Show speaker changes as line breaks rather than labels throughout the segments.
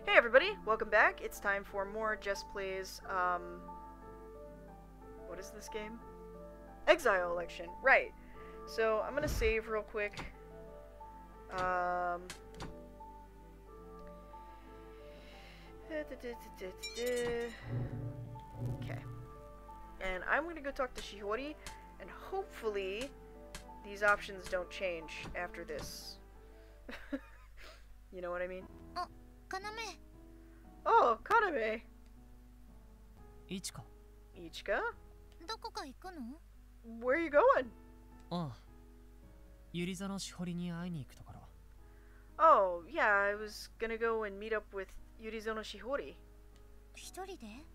Hey everybody, welcome back. It's time for more Jess Plays, what is this game? Exile election, right. So, I'm gonna save real quick. Okay. And I'm gonna go talk to Shihori, and hopefully these options don't change after this. You know what I mean?
Oh, Kaname.
Oh, Kaname.
Ichika.
Ichika?
どこか行くの?
Where are you going?
ああ。ゆり座のしほりに会いに行くところ。
Oh, yeah, I was gonna go and meet up with Yurizono Shihori.
一人で?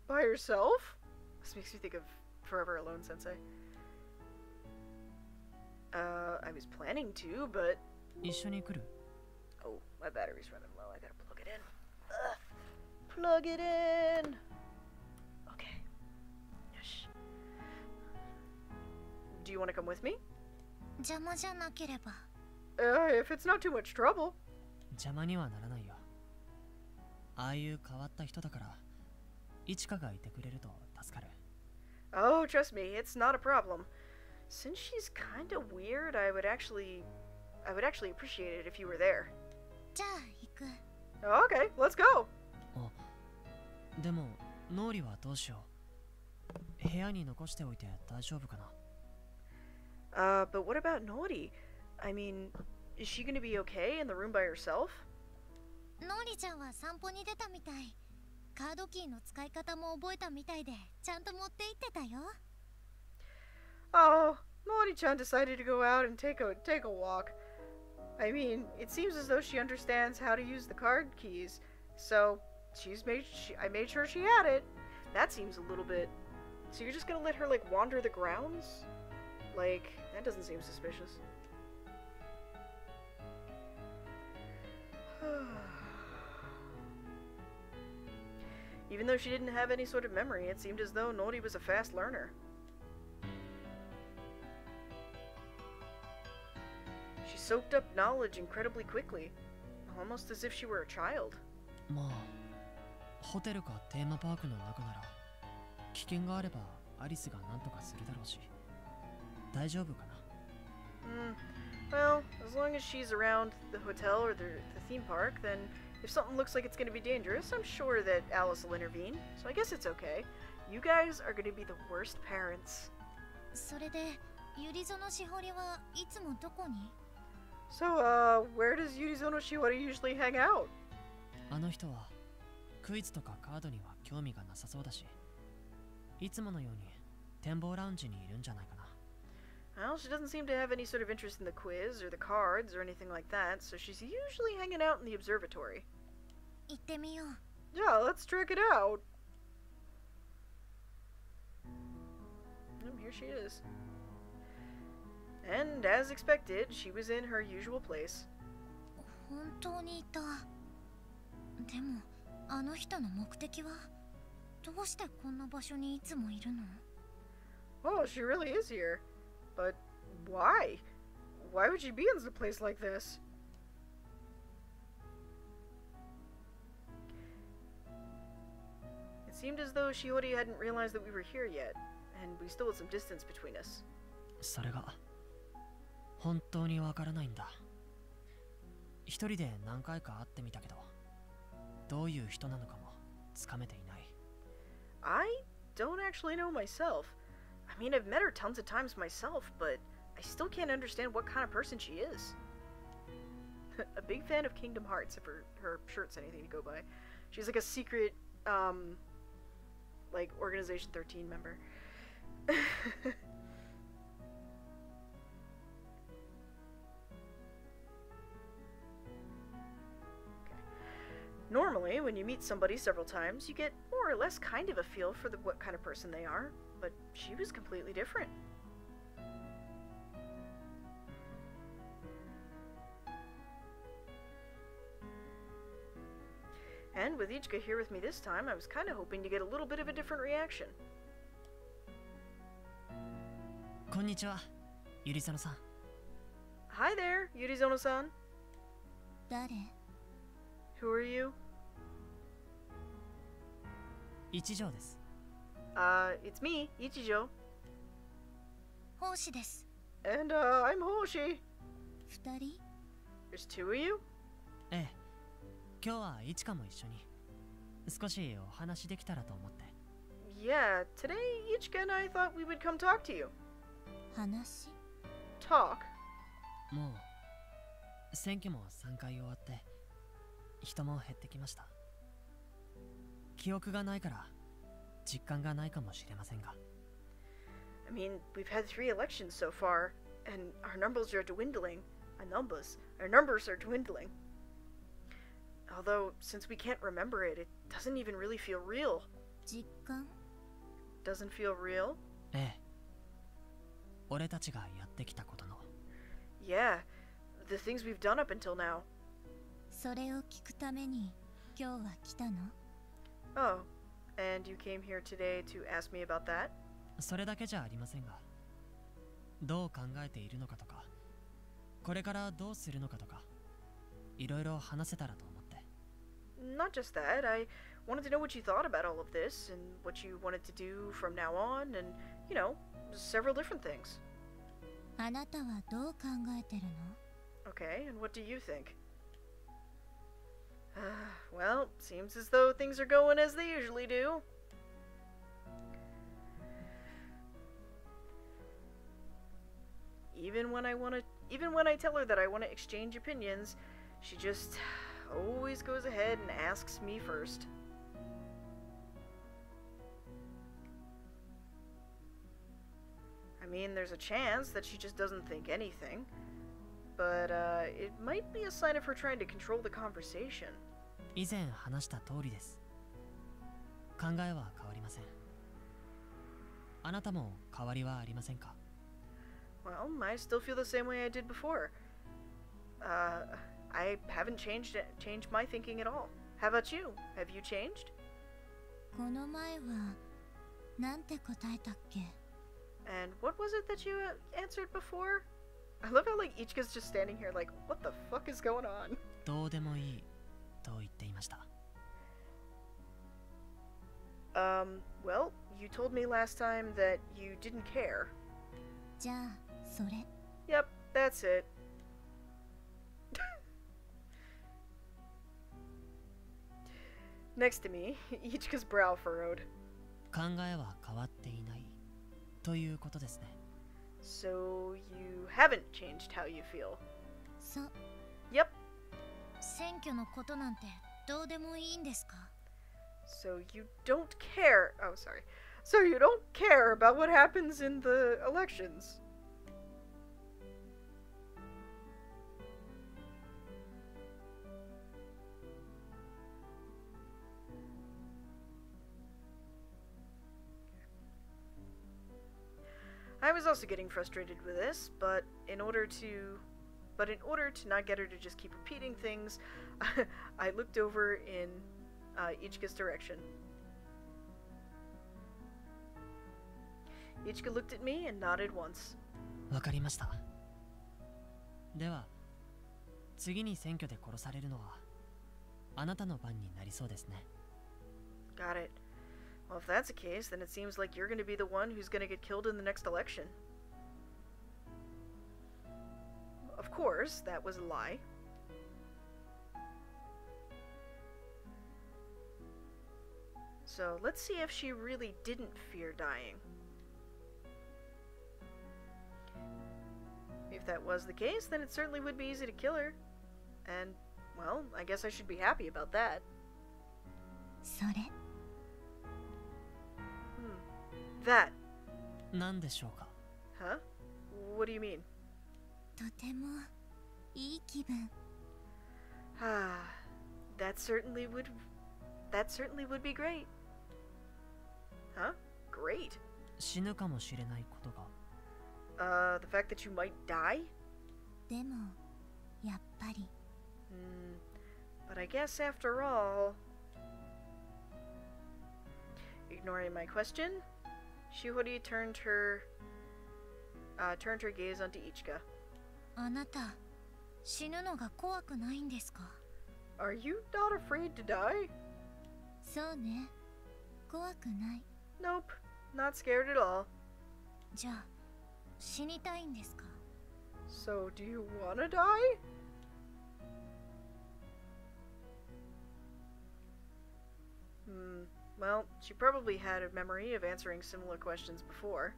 By yourself? This makes me think of Forever Alone Sensei. I was planning to, but...
一緒に来る?
Oh, my battery's running low. I gotta plug it in. Plug it in! Okay. Yosh. Do you want to come with me?
邪魔じゃなければ.
If it's not too much trouble.
邪魔にはならないよ。ああいう変わった人だから、イチカがいてくれると助かる。
Oh, trust me, it's not a problem. Since she's kind of weird, I would actually appreciate it if you were there.
じゃあ行く.
Okay, let's go.
あ、でも、ノーリはどうしよう。部屋に残しておいて大丈夫かな。
But what about Nori? I mean, is she gonna be okay in the room by herself?
ノーリちゃんは散歩に出たみたい。カードキーの使い方も覚えたみたいで、ちゃんと持って行ってたよ。
Oh, Nori-chan decided to go out and take a walk. I mean, it seems as though she understands how to use the card keys, so I made sure she had it. That seems a little bit... So you're just gonna let her, like, wander the grounds? Like, that doesn't seem suspicious. Even though she didn't have any sort of memory, it seemed as though Nori was a fast learner. She soaked up knowledge incredibly quickly, almost as if she were a child.
まあ、ホテルかテーマパークの中なら、危険があればアリスが何とかするだろうし、大丈夫かな。
Well, as long as she's around the hotel or the theme park, then if something looks like it's going to be dangerous, I'm sure that Alice will intervene, so I guess it's okay. You guys are going to be the worst parents.
それで、ゆりぞのしほりはいつもどこに?
So, where does Yurizono Shihori usually hang out?
あの人はクイズとかカードには興味がなさそうだし、いつものように展望ラウンジにいるんじゃないかな。
Well, she doesn't seem to have any sort of interest in the quiz or the cards or anything like that, so she's usually hanging out in the observatory.
行ってみよう.
Yeah, let's check it out. Here she is. And as expected, she was in her usual place.
本当にいた. でも、あの人の目的はどうしてこんな場所にいつもいるの?
Oh, she really is here. But why? Why would she be in a place like this? It seemed as though Shihori hadn't realized that we were here yet, and we still had some distance between us.
それが本当にわからないんだ。一人で何回か会ってみたけど、どういう人なのかもつかめていない。
I don't actually know myself. I mean, I've met her tons of times myself, but I still can't understand what kind of person she is. A big fan of Kingdom Hearts, if her shirt's anything to go by. She's like a secret, like, Organization 13 member. Normally, when you meet somebody several times, you get more or less kind of a feel for what kind of person they are, but she was completely different. And with Ichika here with me this time, I was kind of hoping to get a little bit of a different reaction.
こんにちは、ゆりさのさん。
Hi there, Yurizono-san.
誰?
Who are you?
一条です。
It's me, Ichijo.
奉仕です。
And, I'm Hoshi.
二人
There's two of you?
ええ、今日はイチカも一緒に少しお話できたらと思って。
Yeah, today Ichika and I thought we would come talk to you.
話
Talk?
もう選挙も3回終わって人も減ってきました。記憶がないから実感がないかもしれませんが。
I mean, we've had 3 elections so far, and our numbers are dwindling. Our numbers are dwindling. Although, since we can't remember it, it doesn't even really feel real.
実感
Doesn't feel real?
ええ、俺たちがやってきたことの。
Yeah, the things we've done up until now.
それを聞くために今日は来たの
Oh, and you came here today to ask me about that?
それだけじゃありませんが、どう考えているのかとか、これからどうするのかとか、いろいろ話せたらと思って。
Not just that, I wanted to know what you thought about all of this, and what you wanted to do from now on, and, you know, several different things.
あなたはどう考えてるの
Okay, and what do you think? Well, seems as though things are going as they usually do. Even when I tell her that I want to exchange opinions, she just always goes ahead and asks me first. I mean, there's a chance that she just doesn't think anything, but it might be a sign of her trying to control the conversation.
以前話した通りです。考えは変わりません。あなたも変わりはありませんか？
Well, I still feel the same way I did before. I haven't changed my thinking at all. How about you? Have you changed?
この前はなんて答えたっけ
And what was it that you answered before? I love how like Ichika's just standing here like, what the fuck is going on?
どうでもいいと言っていました。
Well, you told me last time that you didn't care.
じゃあそれ
Yep, that's it. Next to me, Ichika's brow furrowed.
考えは変わっていないということですね。
So you haven't changed how you feel?
そう
Yep.
選挙のことなんてどうでもいいんですか
So you don't care. Oh, sorry. So you don't care about what happens in the elections. I was also getting frustrated with this, but in order to not get her to just keep repeating things, I looked over in Ichika's direction. Ichika looked at me and nodded once.
わかりました。では、次に選挙で殺されるのはあなたの番になりそうですね。
Got it. Well, if that's the case, then it seems like you're going to be the one who's going to get killed in the next election. Of course, that was a lie. So let's see if she really didn't fear dying. If that was the case, then it certainly would be easy to kill her. And, well, I guess I should be happy about that.
それ
That.
何でしょうか？
Huh? What do you mean?
とてもいい気分
That certainly would be great. Huh? Great.
死ぬかもしれないことが。
The fact that you might die?
でもやっぱり
But I guess after all... Ignoring my question, Shihori turned her gaze onto Ichika.
あなた死ぬのが怖くないんですか
Are you not afraid to die?
そうね。怖くない。
Nope, not scared at all.
じゃあ死にたいんですか？
So, do you wanna die? Well, she probably had a memory of answering similar questions before.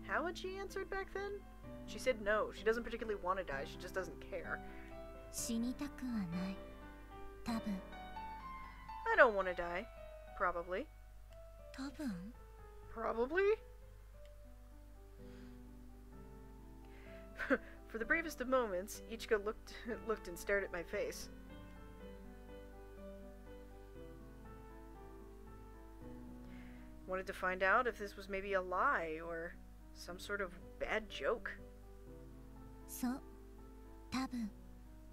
How had she answered back then? She said no, she doesn't particularly want to die, she just doesn't care.
死にたくはない。多分。
I don't want to die. Probably.
多分？
Probably? For the bravest of moments, Ichika looked and stared at my face. Wanted to find out if this was maybe a lie or some sort of bad joke.
そう。多分。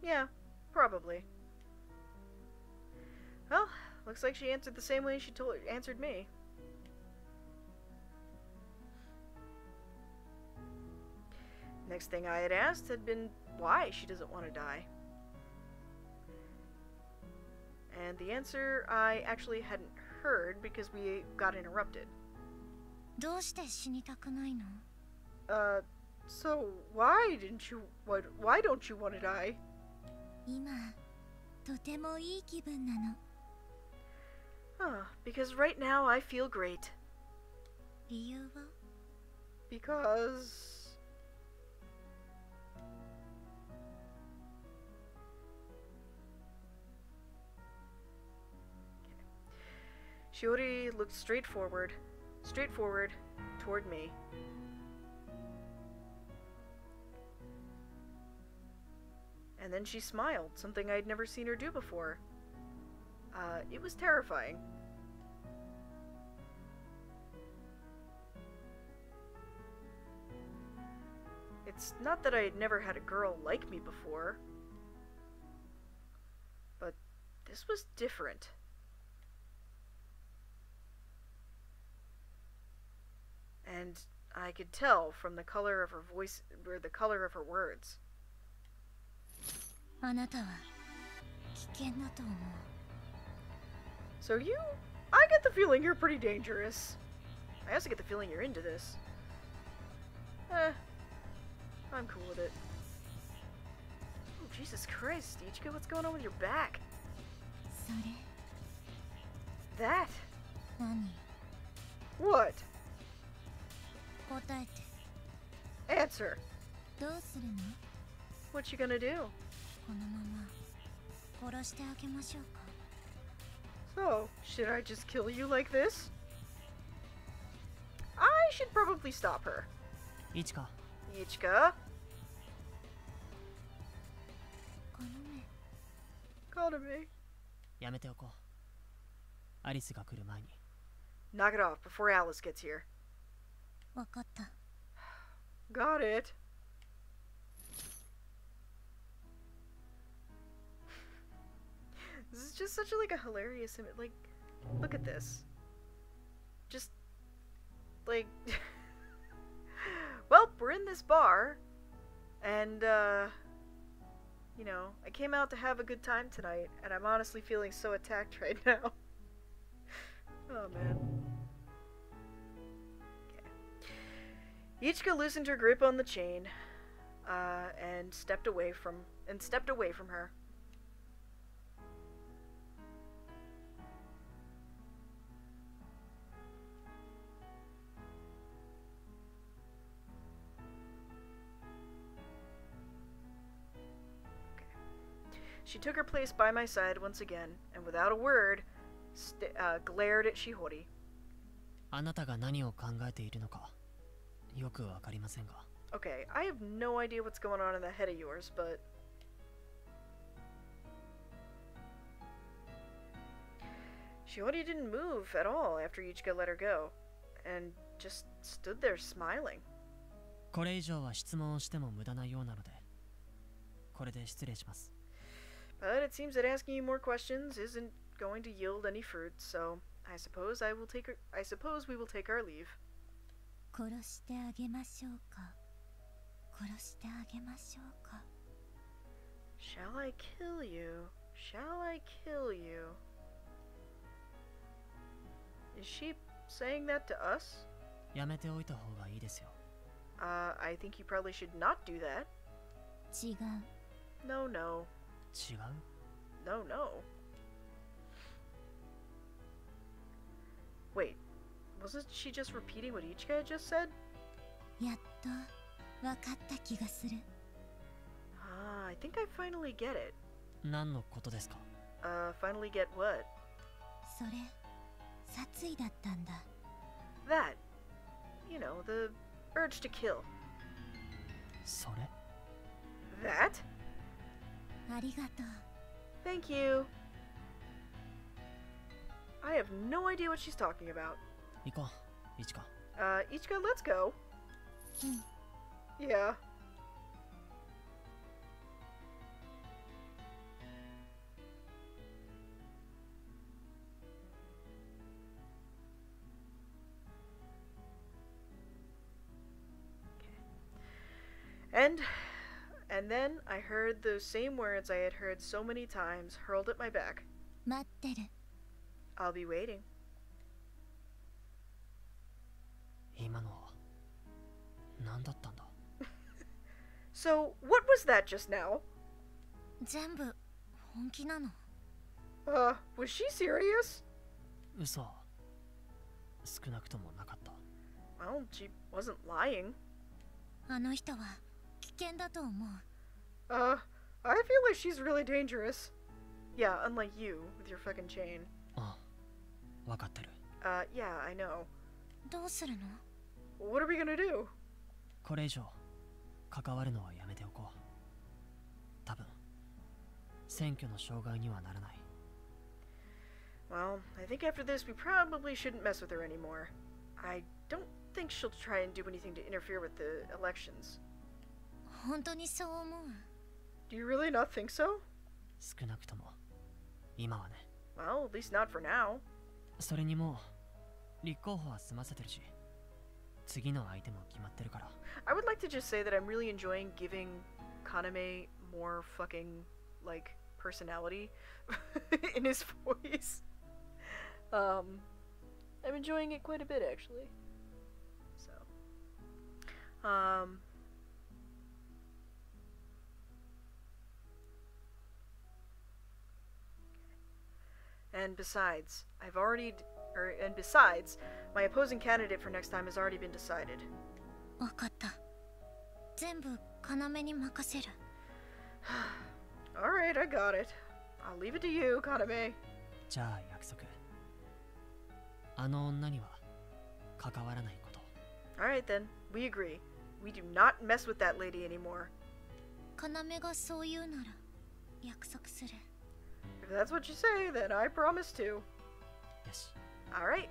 Yeah, probably. Well, looks like she answered the same way she answered me. Next thing I had asked had been why she doesn't want to die. And the answer I actually hadn't heard because we got interrupted.
どうして死にたくないの？
So why don't you want to die?
今とてもいい気分なの。
Because right now I feel great.
理由は？
Because... Shiori looked straight forward toward me. And then she smiled, something I'd never seen her do before. It was terrifying. It's not that I had never had a girl like me before, but this was different. And I could tell from the color of her voice, or the color of her words.
あなたは危険だと思う。
So I get the feeling you're pretty dangerous. I also get the feeling you're into this. I'm cool with it. Oh, Jesus Christ, Ichika, what's going on with your back?
それ。
That?
何？
What?
答えて。
Answer.
どうするの？
What you gonna do?
このまま殺してあげましょうか。
So, should I just kill you like this? I should probably stop her.
イチカ、
Ichika?
この目。
Call to me.
やめておこう。アリスが来る前に。
Knock it off before Alice gets here.
わかった。
Got it. This is just such a hilarious image. Like, look at this. Just, like, well, we're in this bar, and, you know, I came out to have a good time tonight, and I'm honestly feeling so attacked right now. Oh, man. Okay. Ichika loosened her grip on the chain, and stepped away from her. She took her place by my side once again, and without a word, glared at Shihori.
あなたが何を考えているのかよくわかりませんが。
Okay, I have no idea what's going on in that head of yours, but... Shihori didn't move at all after Ichika let her go, and just stood there smiling.
これ以上は質問をしても無駄なようなので、これで失礼します。
But it seems that asking you more questions isn't going to yield any fruit, so I suppose we will take our leave.
殺してあげましょうか。殺してあげましょうか。
Shall I kill you? Shall I kill you? Is she saying that to us?
やめておいた方がいいですよ。
I think you probably should not do that.
違う。
No, no.
違う？
No, no. Wait, wasn't she just repeating what each guy just said?
やっと分かった気がする。
Ah, I think I finally get it.
何のことですか？
Finally get what?
それ殺意だったんだ。
That. You know, the urge to kill.
それ？
That?
ありがとう。
Thank you. I have no idea what she's talking about.
行こう、いちか。
Ichika, let's go.
うん。
Yeah. And then I heard those same words I had heard so many times hurled at my back.
待ってる。
I'll be waiting.
今のは何だったんだ？
So, what was that just now?
全部本気なの。
Was she serious?
嘘は少なくともなかった。
Well, she wasn't lying.
あの人は危険だと思う。
I feel like she's really dangerous. Yeah, unlike you, with your fucking chain.
ああ、わかってる。
Yeah, I know.
どうするの？
What are we gonna do?
これ以上関わるのはやめておこう。多分選挙の障害にはならない。
Well, I think after this we probably shouldn't mess with her anymore. I don't think she'll try and do anything to interfere with the elections.
本当にそう思う。
Do you really not think so?
少なくとも今はね。
Well, at least not for now.
それにもう立候補は済ませてるし、次の相手も決まってるから。
I would like to just say that I'm really enjoying giving Kaname more fucking, like, personality in his voice. I'm enjoying it quite a bit, actually. So, and besides, my opposing candidate for next time has already been decided.
わかった。全部要に任せる。
Alright, I got it. I'll leave it to you, Kaname.
じゃあ約束。あの女には関わらないこと。
Alright then, we agree. We do not mess with that lady anymore.
要がそう言うなら約束する。
If that's what you say, then I promise to.
よし。
Alright.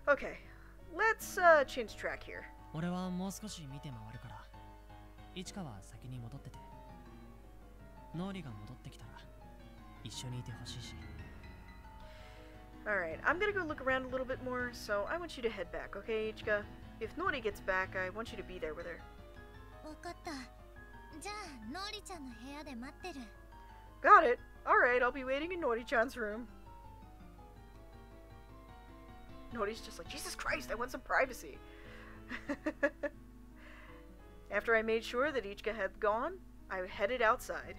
Okay, let's change track here.
俺はもう少し見て回るから、いちかは先に戻ってて。ノーリが戻ってきたら一緒にいてほしいし。
Alright, I'm gonna go look around a little bit more, so I want you to head back, okay, Ichika? If Nori gets back, I want you to be there with her.
わかった。じゃあ、ノーリちゃんの部屋で待ってる。
Got it. Alright, I'll be waiting in Nori-chan's room. Nori's just like, Jesus Christ, I want some privacy. After I made sure that Ichika had gone, I headed outside.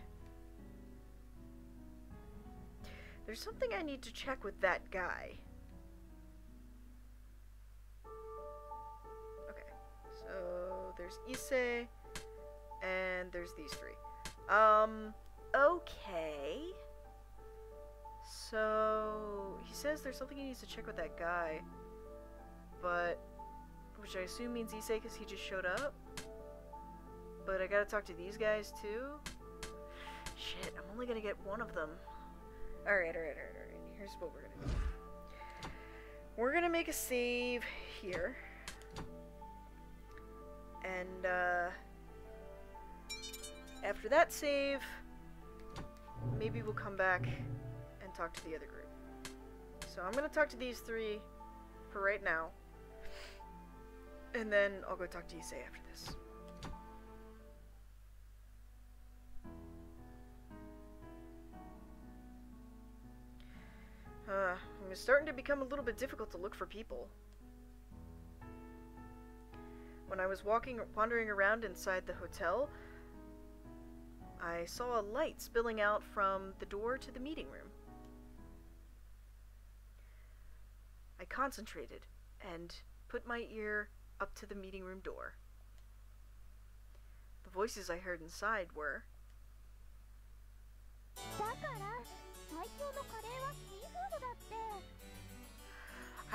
There's something I need to check with that guy. Okay, so there's Issei, and there's these three. Okay. So, he says there's something he needs to check with that guy. But, which I assume means Issei because he just showed up. But I gotta talk to these guys too? Shit, I'm only gonna get one of them. Alright. Here's what we're gonna do. We're gonna make a save here. And, after that save, maybe we'll come back and talk to the other group. So I'm gonna talk to these three for right now. And then I'll go talk to Issei after this. starting to become a little bit difficult to look for people. When I was wandering around inside the hotel, I saw a light spilling out from the door to the meeting room. I concentrated and put my ear up to the meeting room door. The voices I heard inside were,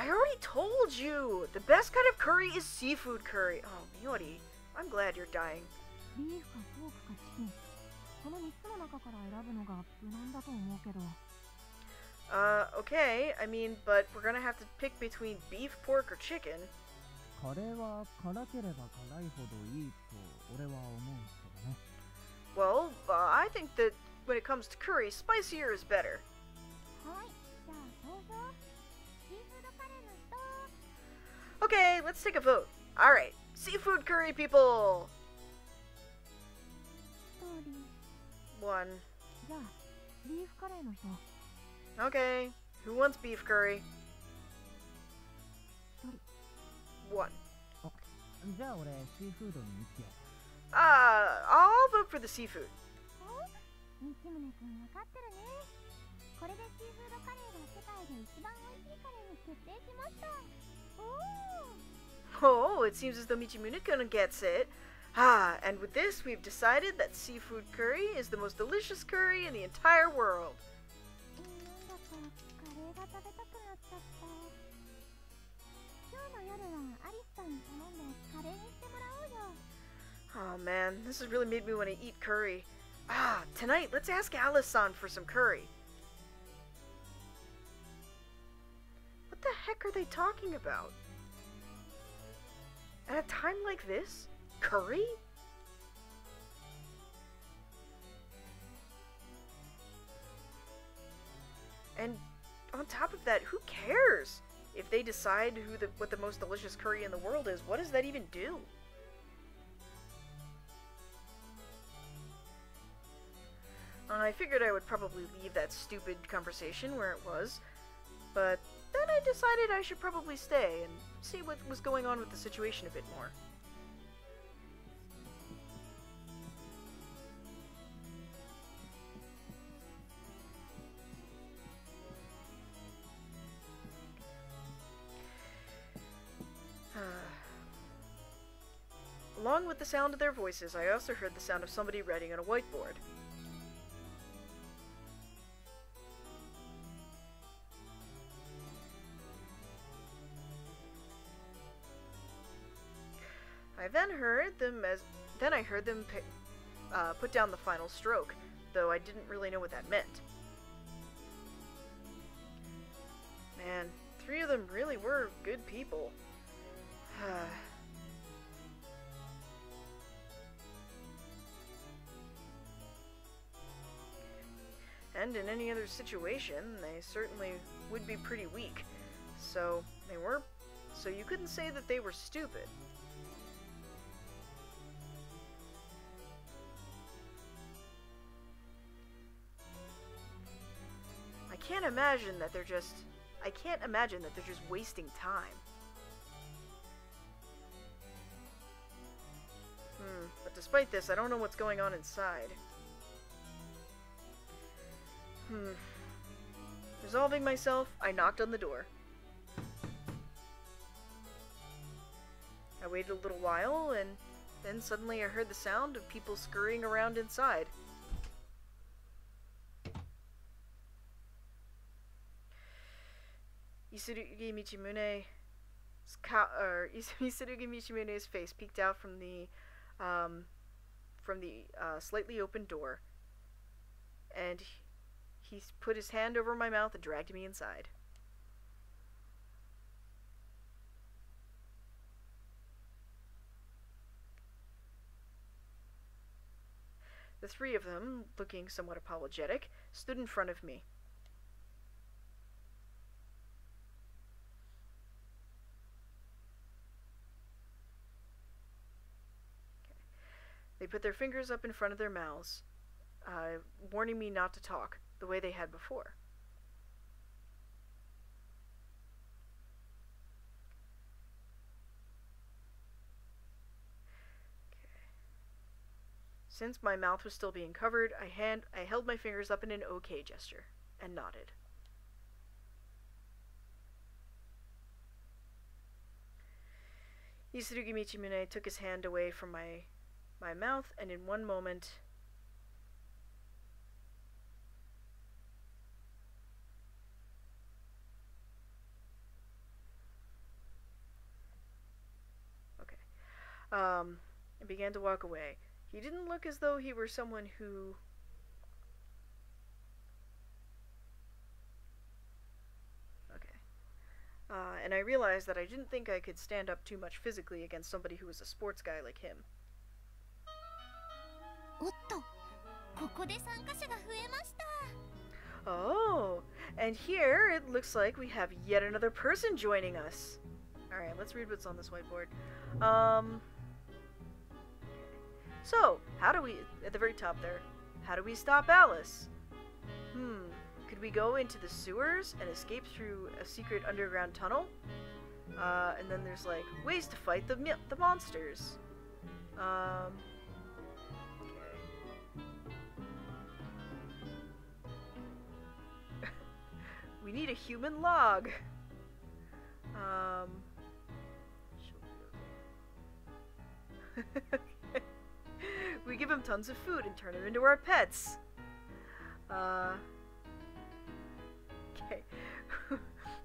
I already told you! The best kind of curry is seafood curry. Oh, Miori, I'm glad you're dying. Okay, I mean, but we're gonna have to pick between beef, pork, or chicken. Well, I think that when it comes to curry, spicier is better. Okay, let's take a vote. Alright, seafood curry, people! 1. Okay, who wants beef curry? 1. I'll vote for the seafood. Oh, it seems as though Michimune-kun gets it. And with this, we've decided that seafood curry is the most delicious curry in the entire world. Oh man, this has really made me want to eat curry. Tonight, let's ask Alice-san for some curry. What the heck are they talking about? At a time like this? Curry? And on top of that, who cares? If they decide what the most delicious curry in the world is, what does that even do? I figured I would probably leave that stupid conversation where it was, but then I decided I should probably stay and see what was going on with the situation a bit more. Along with the sound of their voices, I also heard the sound of somebody writing on a whiteboard. I heard them put down the final stroke, though I didn't really know what that meant. Man, 3 of them really were good people. And in any other situation, they certainly would be pretty weak. So you couldn't say that they were stupid. I can't imagine that they're just wasting time. But despite this, I don't know what's going on inside. Resolving myself, I knocked on the door. I waited a little while, and then suddenly I heard the sound of people scurrying around inside. Mitsurugi Michimune's face peeked out from the slightly open door, and he put his hand over my mouth and dragged me inside. The 3 of them, looking somewhat apologetic, stood in front of me. They put their fingers up in front of their mouths, warning me not to talk, the way they had before. Since my mouth was still being covered, I held my fingers up in an OK gesture and nodded. Isurugi Michimune took his hand away from my mouth, and in one moment... and began to walk away. He didn't look as though he were someone who... and I realized that I didn't think I could stand up too much physically against somebody who was a sports guy like him. Oh, and here it looks like we have yet another person joining us. Alright, let's read what's on this whiteboard. So, how do we, at the very top there, how do we stop Alice? Could we go into the sewers and escape through a secret underground tunnel? And then there's like ways to fight the monsters. Okay. We need a human log. We give him tons of food and turn him into our pets. Okay.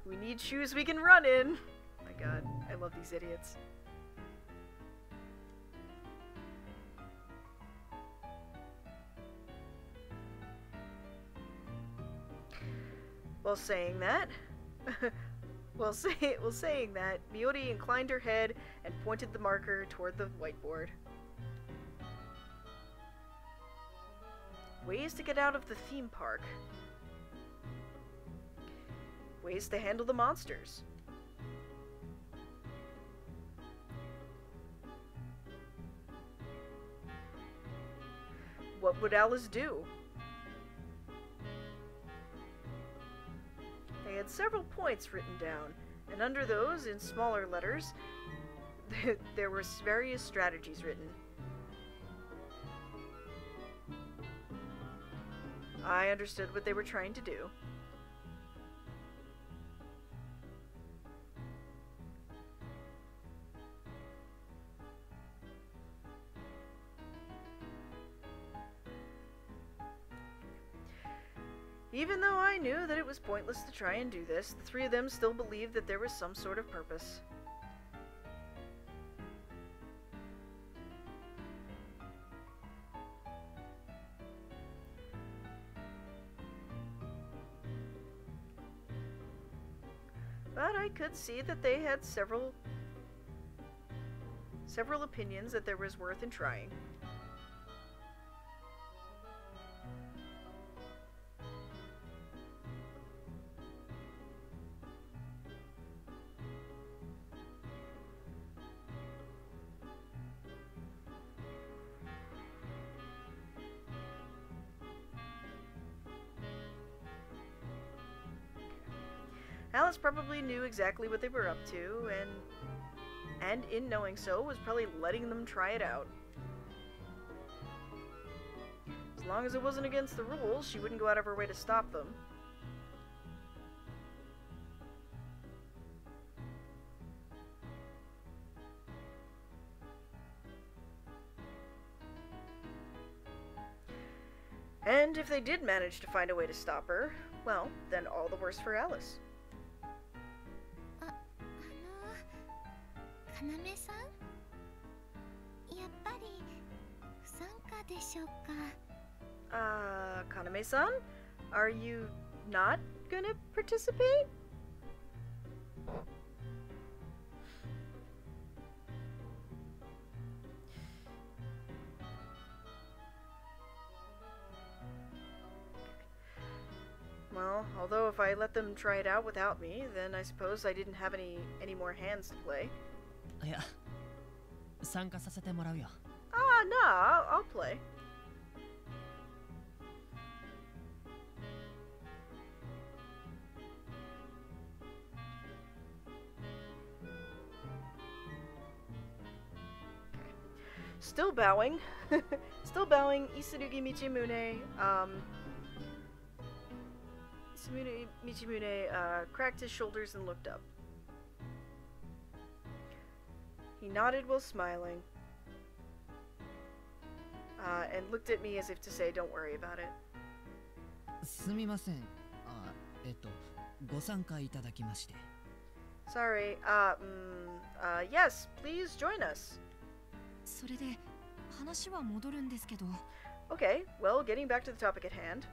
We need shoes we can run in. Oh my god, I love these idiots. While saying that, Miori inclined her head and pointed the marker toward the whiteboard. Ways to get out of the theme park. Ways to handle the monsters. What would Alice do? They had several points written down, and under those, in smaller letters, there were various strategies written. I understood what they were trying to do. Even though I knew that it was pointless to try and do this, the three of them still believed that there was some sort of purpose. But I could see that they had several opinions that there was worth in trying. Alice probably knew exactly what they were up to, and in knowing so, was probably letting them try it out. As long as it wasn't against the rules, she wouldn't go out of her way to stop them. And if they did manage to find a way to stop her, well, then all the worse for Alice.
かなめさん、やっぱり不参加でしょうか。
Kaname-san, are you not gonna participate? Well, although if I let them try it out without me, then I suppose I didn't have any more hands to play.
いや、参加させてもらうよ。
No, I'll play. still bowing. Still bowing, Isurugi Michimune, cracked his shoulders and looked up. He nodded while smiling, and looked at me as if to say, don't worry about it.
すみません。ご参加いただきまして。
Sorry, yes, please join us.
それで話は戻るんですけど。
Okay, well, getting back to the topic at hand.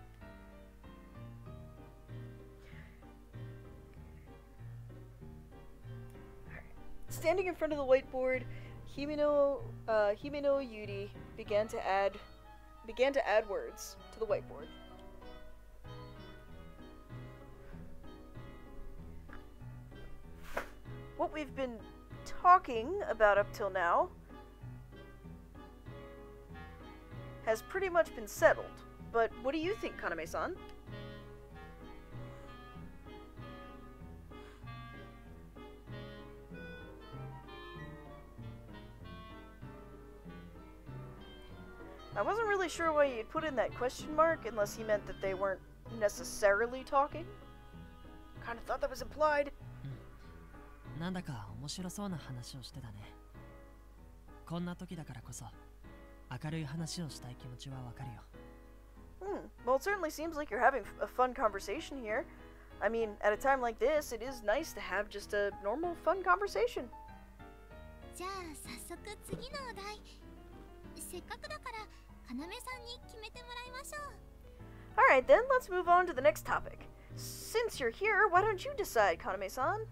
Standing in front of the whiteboard, Himeno Yuri began to add words to the whiteboard. What we've been talking about up till now has pretty much been settled. But what do you think, Kaname-san? I wasn't really sure why you'd put in that question mark unless he meant that they weren't necessarily talking. Kind of thought that was implied.
なんだか面白そうな話をしてたね。こんな時だからこそ明るい話をしたい気持ちはわかるよ。
Well, it certainly seems like you're having a fun conversation here. I mean, at a time like this, it is nice to have just a normal, fun conversation.
じゃあ早速次のお題。せっかくだから要さんに決めてもらいましょう。
Alright then, let's move on to the next topic. Since you're here, why don't you decide, Kaname-san?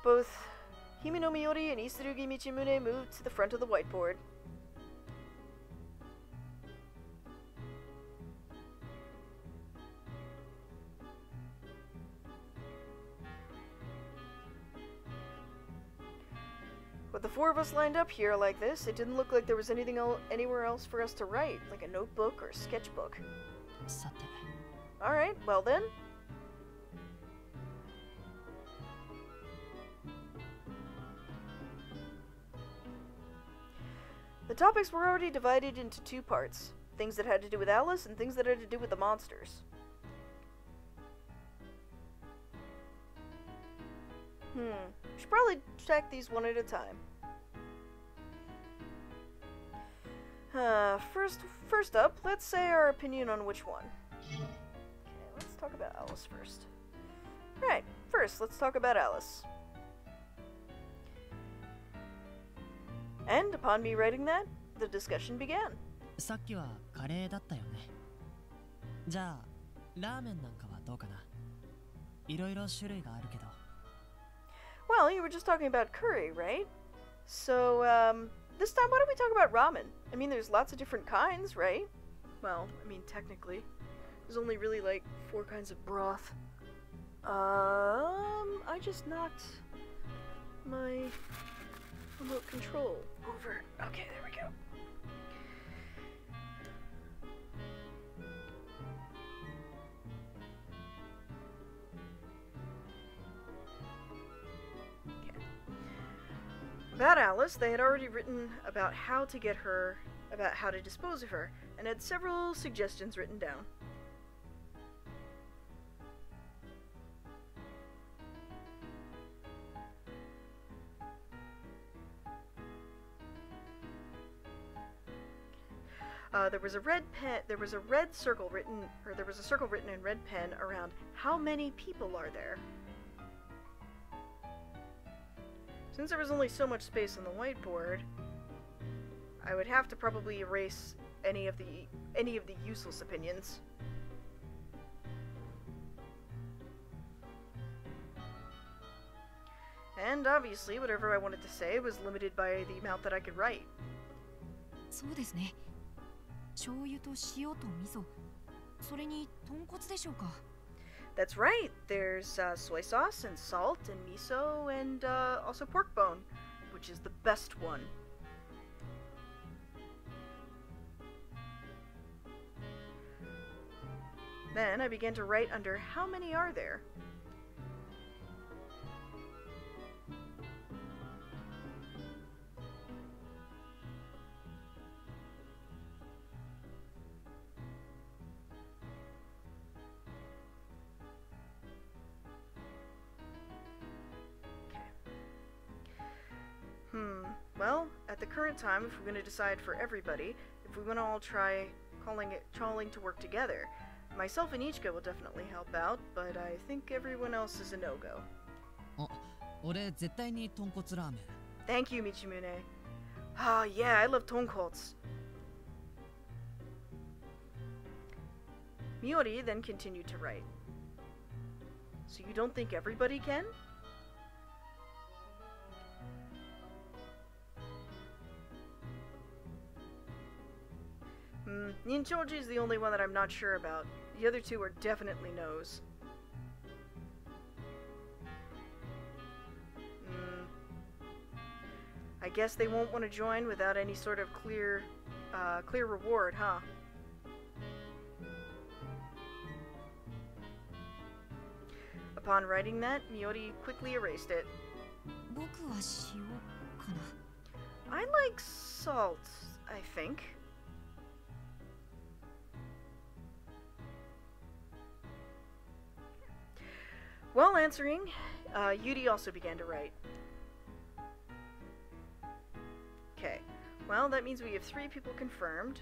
Both Himeno Miyori and Isurugi Michimune moved to the front of the whiteboard. With the four of us lined up here like this, it didn't look like there was anything anywhere else for us to write, like a notebook or a sketchbook.
さて。
Alright, well then. The topics were already divided into two parts. Things that had to do with Alice and things that had to do with the monsters. Should probably check these one at a time. First up, let's say our opinion on which one. Okay, let's talk about Alice first. Right, first, let's talk about Alice. And upon me writing that, the discussion began.
さっきはカレーだったよね。じゃあ、ラーメンなんかはどうかな。いろいろ種類があるけど。
Well, you were just talking about curry, right? So, this time why don't we talk about ramen? I mean, there's lots of different kinds, right? Well, I mean, technically. There's only really, like, 4 kinds of broth. I just knocked my remote control over. Okay, there we go. About Alice, they had already written about how to get her, about how to dispose of her, and had several suggestions written down. There was a red pen. There was a red circle written, or there was a circle written in red pen around how many people are there. Since there was only so much space on the whiteboard, I would have to probably erase any of the useless opinions. And obviously, whatever I wanted to say was limited by the amount that I could write.
そうですね。醤油と塩と味噌、それに豚骨でしょうか。
That's right. There's soy sauce and salt and miso and also pork bone, which is the best one. Then I began to write under how many are there. current time, if we're going to decide for everybody, if we want to all try calling to work together. Myself and Ichika will definitely help out, but I think everyone else is a no-go.
俺絶対に豚骨ラーメン。
Thank you, Michimune. Ah, yeah, I love tonkotsu. Miori then continued to write. So you don't think everybody can? Ninchoji is the only one that I'm not sure about. The other two are definitely no's. I guess they won't want to join without any sort of clear reward, huh? Upon writing that, Miori quickly erased it.
僕は塩かな。
I like salt, I think. While answering, Yuri also began to write. Okay, well, that means we have 3 people confirmed.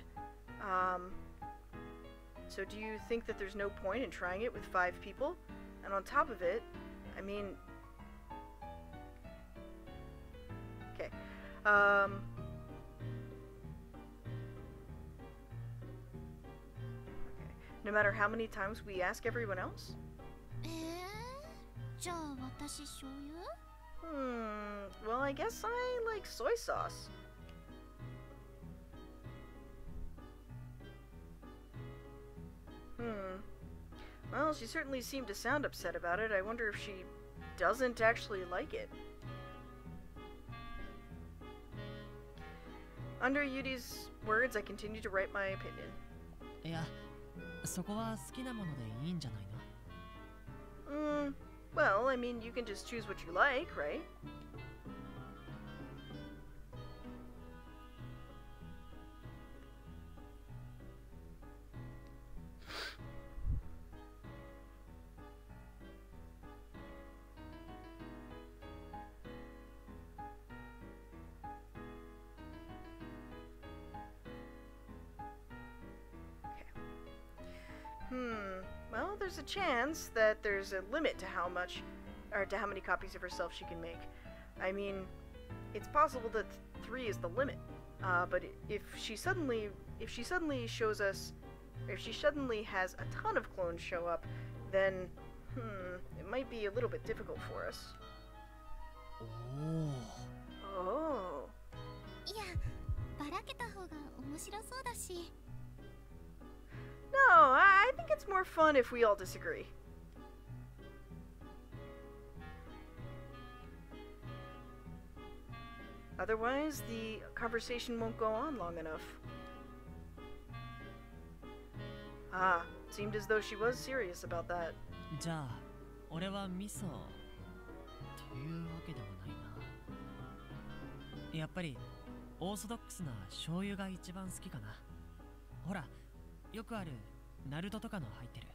So do you think that there's no point in trying it with 5 people? And on top of it, I mean... Okay, no matter how many times we ask everyone else?
じゃあ私醤油？
Well, I guess I like soy sauce. Well, she certainly seemed to sound upset about it. I wonder if she doesn't actually like it. Under Yuri's words, I continue to write my opinion.
いや、そこは好きなものでいいんじゃないの？
Well, I mean, you can just choose what you like, right? Well, there's a chance that there's a limit to how much, or to how many copies of herself she can make. I mean, it's possible that 3 is the limit. But if she suddenly shows us, if she suddenly has a ton of clones show up, then, it might be a little bit difficult for us. Oh.
いや、ばらけた方が面白そうだし。
No, I think it's more fun if we all disagree. Otherwise, the conversation won't go on long enough. Ah, seemed as though she was serious about that.
じゃあ、俺は味噌というわけでもないな。やっぱりオーソドックスな醤油が一番好きかな。ほら、よくあるナルトとかの入ってる。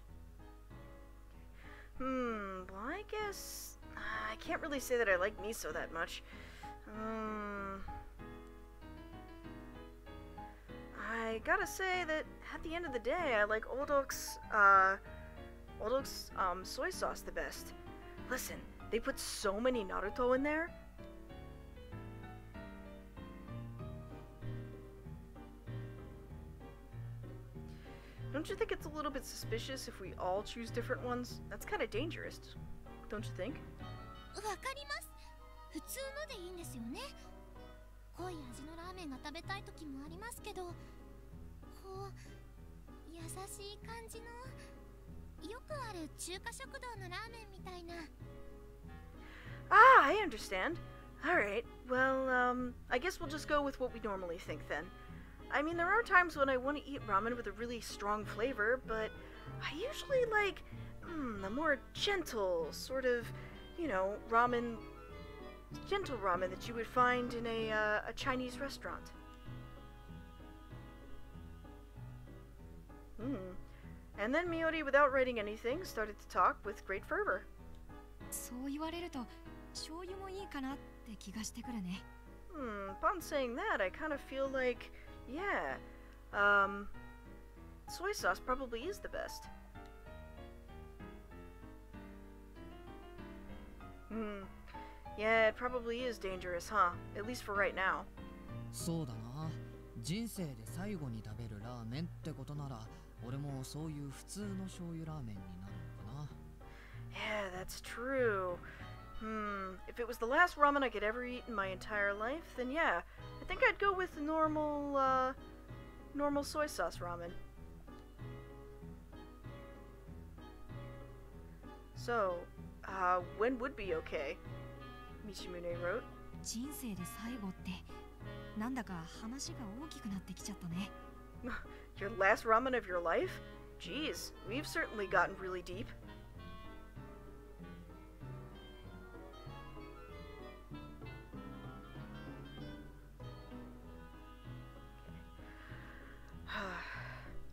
Well, I guess I can't really say that I like miso that much. I gotta say that at the end of the day, I like Oldok's soy sauce the best. Listen, they put so many Naruto in there. Don't you think it's a little bit suspicious if we all choose different ones? That's kind of dangerous, don't you think?
わかります。普通のでいいんですよね。濃い味のラーメンが食べたい時もありますけど、こう優しい感じのよくある中華食堂のラーメンみたいな。
Ah, I understand. All right. Well, I guess we'll just go with what we normally think then. I mean, there are times when I want to eat ramen with a really strong flavor, but I usually like a more gentle sort of, ramen, gentle ramen that you would find in a Chinese restaurant. And then Miori, without writing anything, started to talk with great fervor.
そう言われると醤油もいいかなって気がしてくるね。
Upon saying that, I kind of feel like, yeah, soy sauce probably is the best. Yeah, it probably is dangerous, huh? At least for right now.
そうだな。人生で最後に食べるラーメンってことなら、俺もそういう普通の醤油ラーメンになるのかな。
Yeah, that's true. If it was the last ramen I could ever eat in my entire life, then yeah, I think I'd go with normal soy sauce ramen. So, when would be okay? Michimune wrote.
人生で最後ってなんだか話が大きくなってきちゃったね。
Your last ramen of your life? Geez, we've certainly gotten really deep.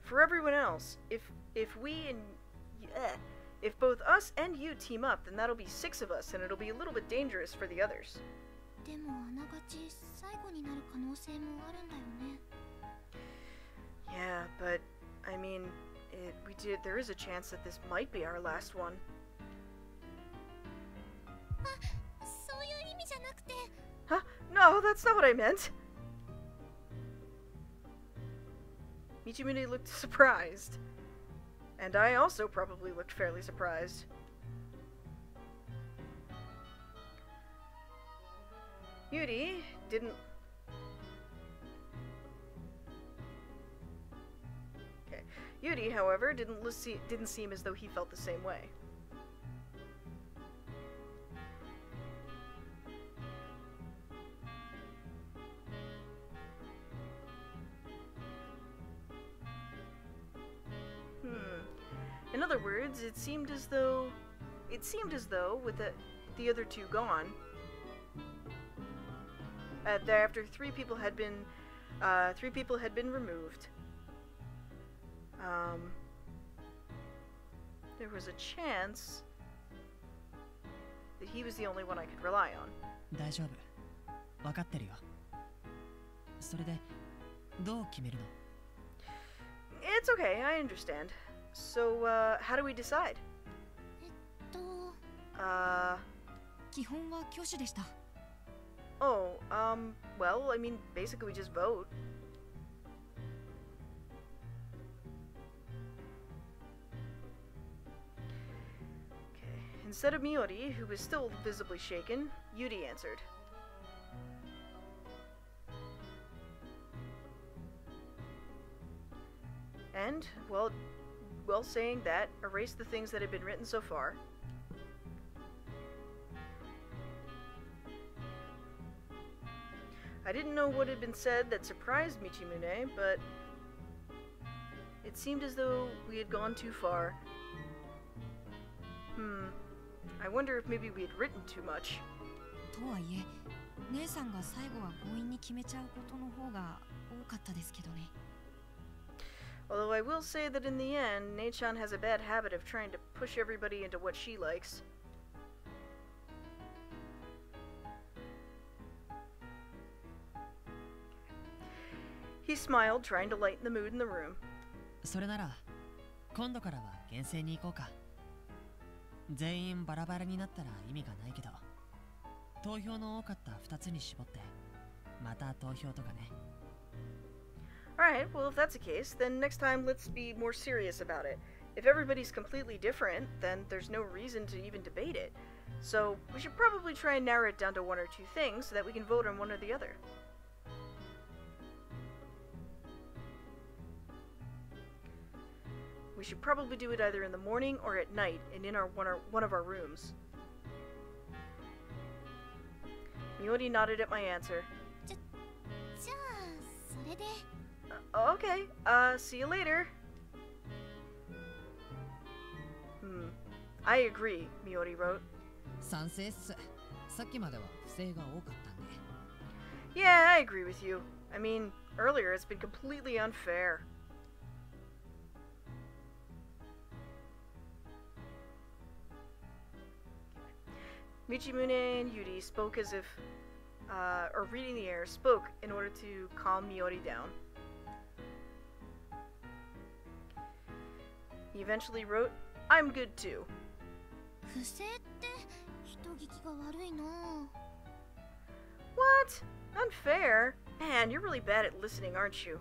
For everyone else, if both us and you team up, then that'll be 6 of us, and it'll be a little bit dangerous for the others.
でもあながち最後になる可能性もあるんだよね。
Yeah, but I mean, there is a chance that this might be our last one.
あ、そういう意味じゃなくて。
Huh? No, that's not what I meant. Michimune looked surprised. And I also probably looked fairly surprised. Yuri didn't... Okay. Yuri, however, didn't seem as though he felt the same way. In other words, it seemed as though with the other 2 gone, after 3 people had been removed, there was a chance that he was the only one I could rely on.
大丈夫。分かってるよ。それでどう決めるの？
It's okay, I understand. So, how do we decide?
基本は挙手でした。
Oh, well, I mean, basically we just vote. Okay. Instead of Miori, who was still visibly shaken, Yuri answered. And, well, saying that, erased the things that had been written so far. I didn't know what had been said that surprised Michimune, but it seemed as though we had gone too far. I wonder if maybe we had written too much.
とはいえ、姉さんが最後は強引に決めちゃうことの方が多かったですけどね。
Although I will say that in the end, Nei-chan has a bad habit of trying to push everybody into what she likes. He smiled, trying to lighten the mood in the room.
それなら今度からは厳正に行こうか。全員バラバラになったら意味がないけど、投票の多かった2つに絞ってまた投票とかね。
Alright, well if that's the case, then next time let's be more serious about it. If everybody's completely different, then there's no reason to even debate it. So we should probably try and narrow it down to 1 or 2 things so that we can vote on one or the other. We should probably do it either in the morning or at night and in one of our rooms. Miori nodded at my answer.
じゃあそれで。
Okay, see you later. I agree, Miori wrote.
賛成っす。さっきまでは不正が多かったんで。
Yeah, I agree with you. I mean, earlier it's been completely unfair. Michimune and Yuri spoke as if or reading the air, spoke in order to calm Miori down. He eventually wrote, "I'm good too."
不正って人聞きが悪いな。
What? Unfair? Man, you're really bad at listening, aren't you?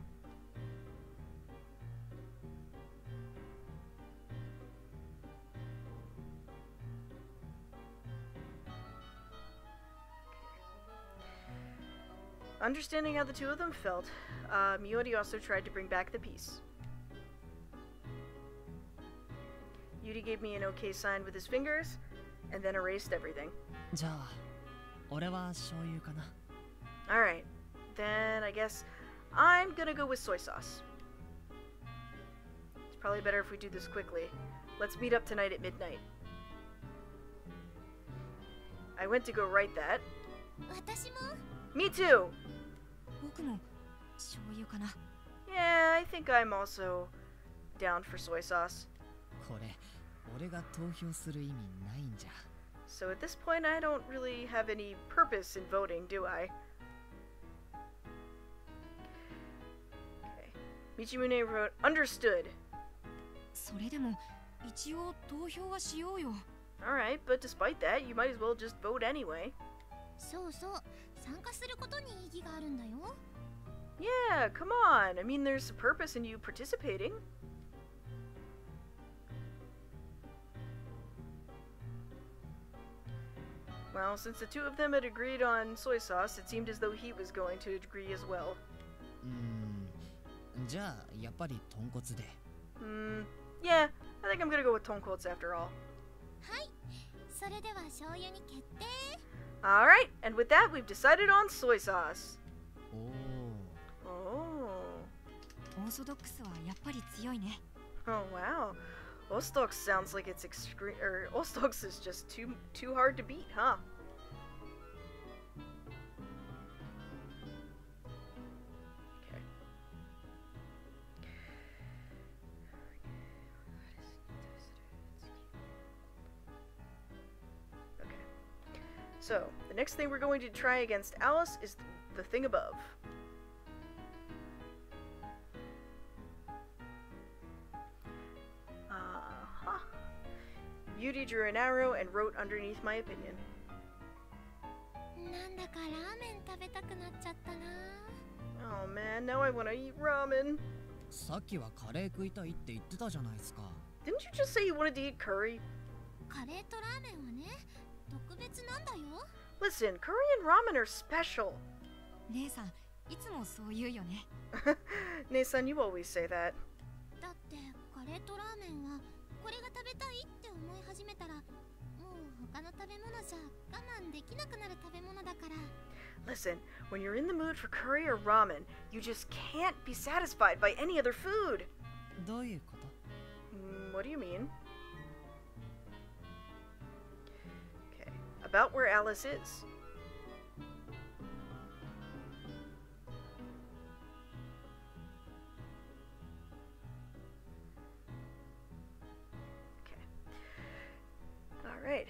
Understanding how the two of them felt, Miori also tried to bring back the peace. Yuri gave me an okay sign with his fingers, and then erased everything.
じゃあ俺は醤油かな。
Alright, then I guess I'm gonna go with soy sauce. It's probably better if we do this quickly. Let's meet up tonight at midnight. I went to go write that.
私も
Me too!
僕も醤油かな。
Yeah, I think I'm also down for soy sauce.
これ俺が投票する意味ないんじゃ。
So at this point, I don't really have any purpose in voting, do I? Okay. Michimune wrote, "Understood."
それでも一応投票はしようよ。
Alright, but despite that, you might as well just vote anyway.
そうそう、参加することに意義があるんだよ。
Yeah, come on. I mean, there's a purpose in you participating. Well, since the two of them had agreed on soy sauce, it seemed as though he was going to agree as well.
じゃあやっぱり豚骨で。
Yeah, I think I'm gonna go with tonkotsu after all.
はい、それでは醤油に決定。
Alright, and with that, we've decided on soy sauce.
おお。
Oh.
オーソドックスはやっぱり強いね。
Oh, wow. Ostox sounds like it's Ostox is just too hard to beat, huh? Okay. Okay. So, the next thing we're going to try against Alice is the thing above. Yuri drew an arrow and wrote underneath my opinion.
なんだかラーメン食べたくなっちゃったな。
Oh man, now I want to eat ramen.
さっきはカレー食いたいって言ってたじゃないですか。
Didn't you just say you wanted to eat curry?
カレーとラーメンはね、特別なんだよ。
Listen, curry and ramen are special.
姉さん、いつもそう言うよね。
Nei-san, you always say that.
だってカレーとラーメンはこれが食べたいって思い始めたら、もう他の食べ物じゃ我慢できなくなる食べ物だから。
Listen, when you're in the mood for curry or ramen, you just can't be satisfied by any other food.
どういうこと？
What do you mean? Okay, about where Alice is. Alright.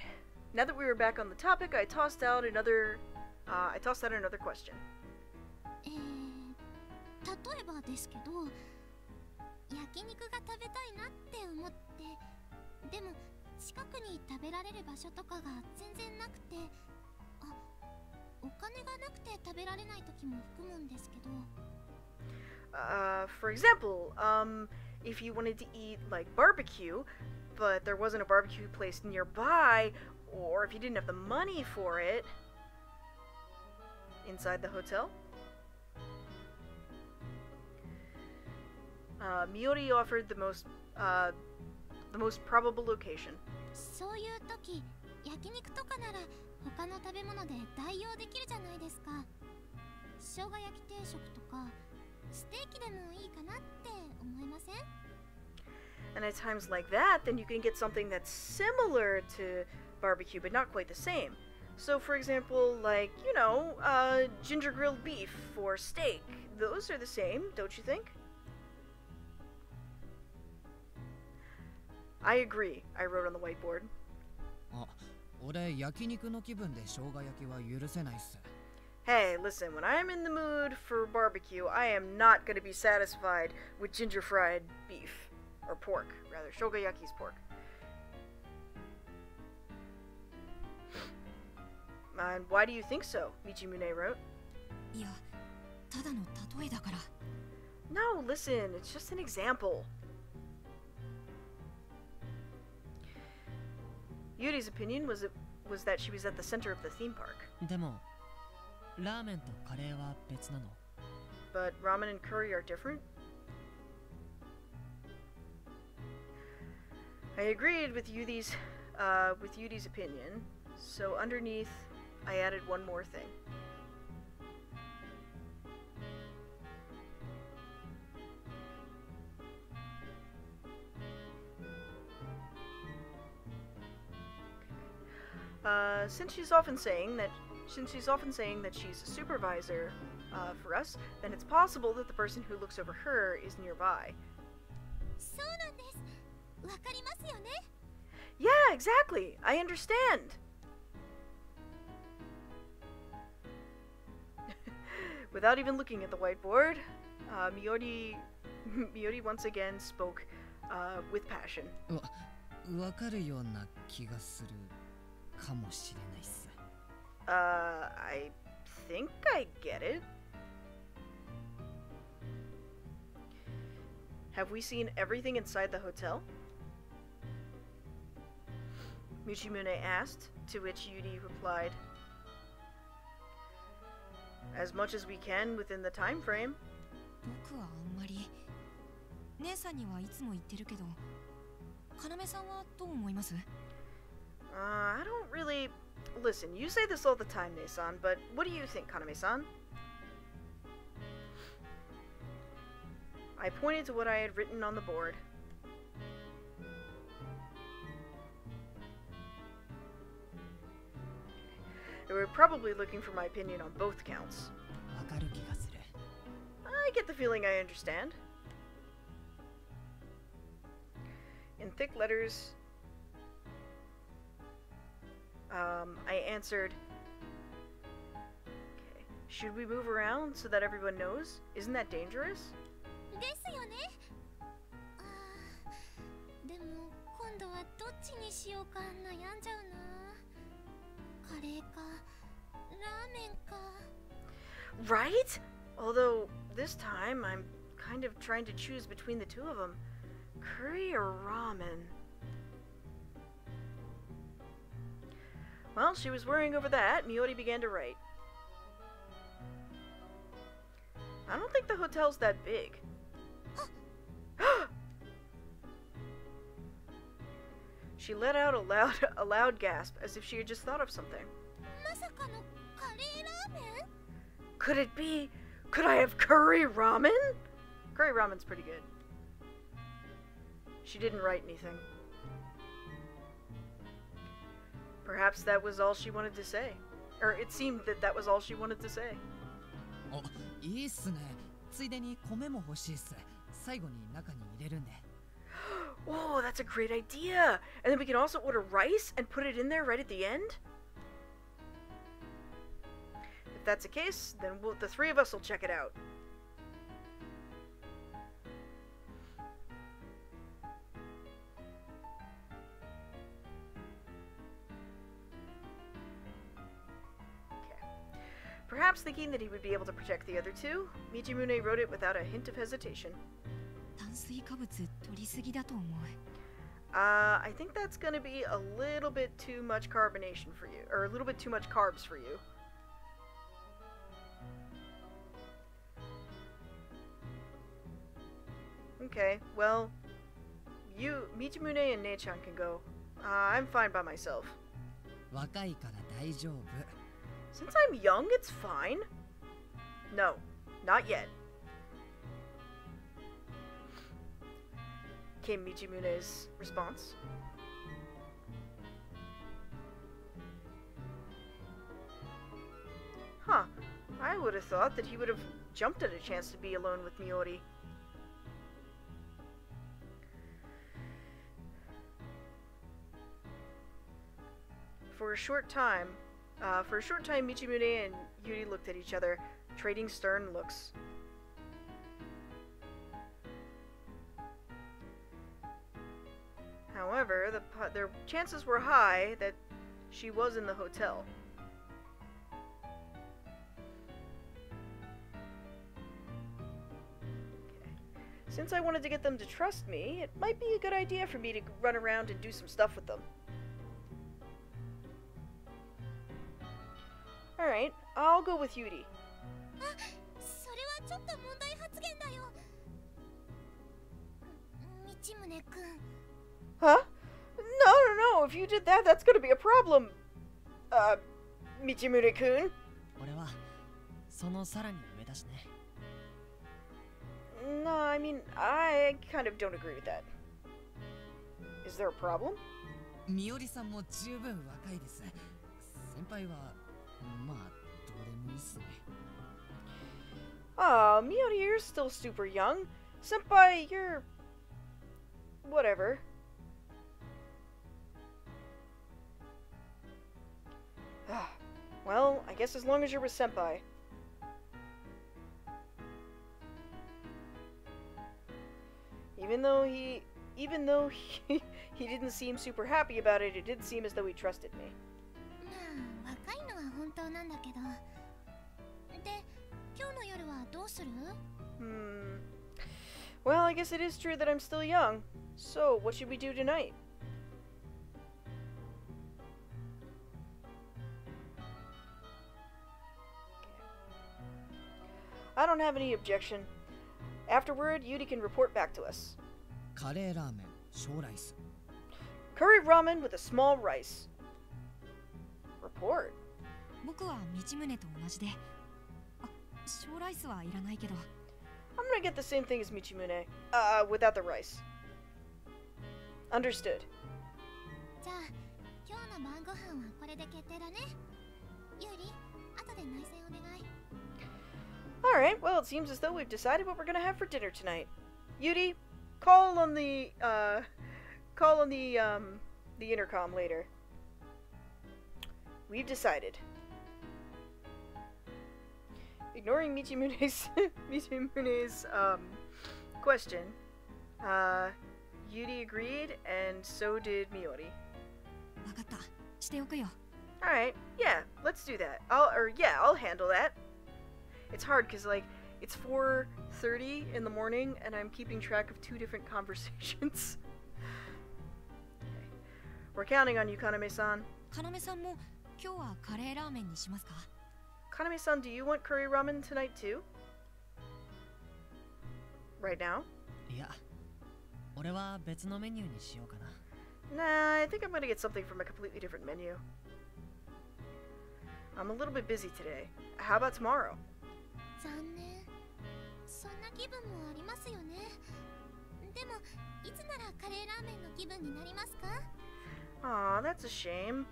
Now that we were back on the topic, I tossed out another question.
例えばですけど、焼肉が食べたいなって思って、でも近くに食べられる場所とかが全然なくて、お金がなくて食べられない時も含むんですけど。
For example, if you wanted to eat like barbecue, but there wasn't a barbecue place nearby, or if you didn't have the money for it inside the hotel. Miori offered the most probable location.
そういう時、焼肉とかなら他の食べ物で代用できるじゃないですか。生姜焼き定食とかステーキでもいいかなって思いません？
And at times like that, then you can get something that's similar to barbecue, but not quite the same. So, for example, like, ginger grilled beef or steak. Those are the same, don't you think? I agree, I wrote on the whiteboard.
あ、俺焼肉の気分で生姜焼きは許せないっす。
Hey, listen, when I'm in the mood for barbecue, I am not going to be satisfied with ginger fried beef. Or pork, rather. Shogayaki's pork. And why do you think so? Michimune wrote.
いや、ただの例えだから。
No, listen, it's just an example. Yuri's opinion was that she was at the center of the theme park.
でもラーメンとカレーは別なの？
But ramen and curry are different? I agreed with Yuri's opinion, so underneath I added one more thing. Since she's often saying that she's a supervisor for us, then it's possible that the person who looks over her is nearby.
そうなんです。わかりますよね。
Yeah, exactly. I understand. Without even looking at the whiteboard, Miyori once again spoke with passion.
わかるような気がするかもしれないっす。
I think I get it. Have we seen everything inside the hotel? Michimune asked, to which Yuri replied, as much as we can within the time frame.
僕はあんまり。姉さんにはいつも言ってるけど、要さんはどう思います？
I don't really... Listen, you say this all the time, Ne-san, but what do you think, Kaname-san? I pointed to what I had written on the board. They were probably looking for my opinion on both counts.
わかる気がする。
I get the feeling I understand. In thick letters, I answered, okay, should we move around so that everyone knows? Isn't that dangerous?
ですよね。あー、でも今度はどっちにしようか悩んじゃうな。カレーか、ラーメンか。
Right? Although, this time, I'm kind of trying to choose between the two of them. Curry or ramen? Well, she was worrying over that. Miyori began to write. I don't think the hotel's that big. She let out a loud gasp, as if she had just thought of something.
まさかのカレーラーメン？
Could it be? Could I have curry ramen? Curry ramen's pretty good. She didn't write anything. Perhaps that was all she wanted to say. Or it seemed that that was all she wanted to say.
あ、いいっすね。ついでに米も欲しいっす。最後に中に入れるんで。
Oh, that's a great idea! And then we can also order rice and put it in there right at the end? If that's the case, then the three of us will check it out. Perhaps thinking that he would be able to protect the other two, Michimune wrote it without a hint of hesitation.
炭水化物取りすぎだと思う。
I think that's gonna be a little bit too much carbonation for you, or a little bit too much carbs for you. Okay, well, Michimune and Ne-chan can go. I'm fine by myself.
若いから大丈夫。
Since I'm young, it's fine. No, not yet. Came Michimune's response. Huh. I would have thought that he would have jumped at a chance to be alone with Miyori. For a short time, For a short time, Michimune and Yuri looked at each other, trading stern looks. However, their chances were high that she was in the hotel. Since I wanted to get them to trust me, it might be a good idea for me to run around and do some stuff with them. Alright, I'll go with Yuri. Huh? No, if you did that, that's gonna be a problem. Michimune-kun?
俺はそのさらに上だしね。
No, I mean, I kind of don't agree with that. Is there a problem?
みおりさんも十分若いです。先輩はまあどうでもいいっすね。
Aw, Miori, you're still super young. Senpai, you're... whatever. Well, I guess as long as you're with Senpai. Even though he didn't seem super happy about it, it did seem as though he trusted me. Well, I guess it is true that I'm still young. So, what should we do tonight? I don't have any objection. Afterward, Yuri can report back to us.
カレーラーメン、小ライス。
Curry ramen with a small rice. Report.
僕は道宗と同じで。あ、小ライスはいらないけど。
I'm gonna get the same thing as Michimune. Without the rice. Understood.
じゃあ、今日の晩ご飯はこれで決定だね。ユーリ、後で内戦お願い。
Alright, well, it seems as though we've decided what we're gonna have for dinner tonight. Yuri, call on the intercom later. We've decided. Ignoring Michimune's question, Yuri agreed, and so did Miori.
わかった。しておくよ。
Alright, yeah, let's do that. I'll handle that. It's hard because, like, it's 4:30 in the morning and I'm keeping track of 2 different conversations. Okay. We're counting on you, Kaname-san.
要さんも今日はカレーラーメンにしますか？
Kaname-san, do you want curry ramen tonight too? Right now?
いや、俺は別のメニューにしようかな。
Nah, I think I'm gonna get something from a completely different menu. I'm a little bit busy today. How about tomorrow?
残念。そんな気分もありますよね。でも、いつならカレーラーメンの気分になりますか？
Aw, that's a shame.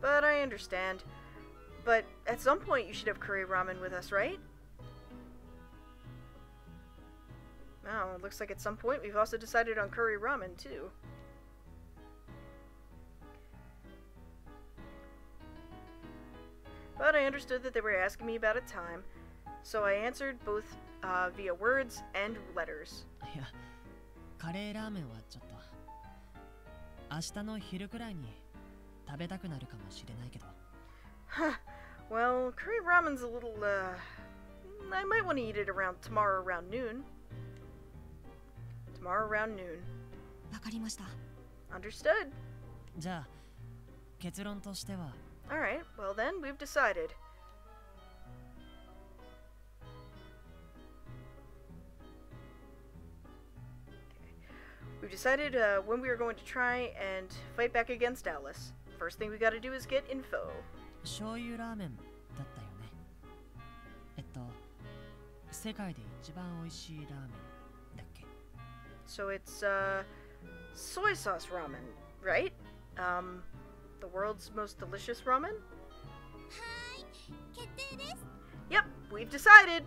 But I understand. But at some point you should have curry ramen with us, right? Oh, it looks like at some point we've also decided on curry ramen too. But I understood that they were asking me about a time, so I answered both via words and letters.
いや、カレーラーメンはちょっと明日の昼くらいに食べたくなるかもしれないけど。
Well, curry ramen's a little, I might want to eat it tomorrow around noon. Tomorrow around noon.
わかりました。
Understood.
じゃあ、結論としては。
Alright, well then, we've decided. We've decided when we are going to try and fight back against Alice. First thing we gotta do is get info.
醤油ラーメンだったよね。世界で一番美味しいラーメンだっけ？
So it's, soy sauce ramen, right? The world's most delicious ramen?
はーい、決定です。
Yep, we've decided.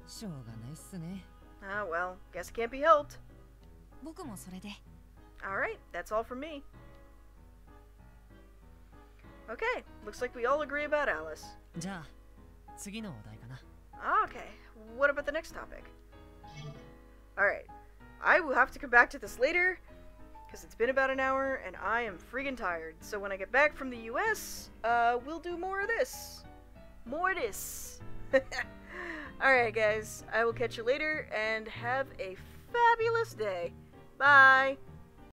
しょうがないっすね。
Ah, well, guess it can't be helped.
僕もそれで。
Alright, that's all from me. Okay, looks like we all agree about Alice.
じゃあ次のお題かな。
Okay, what about the next topic? Alright, I will have to come back to this later, because it's been about an hour and I am friggin' tired. So when I get back from the US, we'll do more of this. More of this. Alright guys, I will catch you later and have a fabulous day. Bye!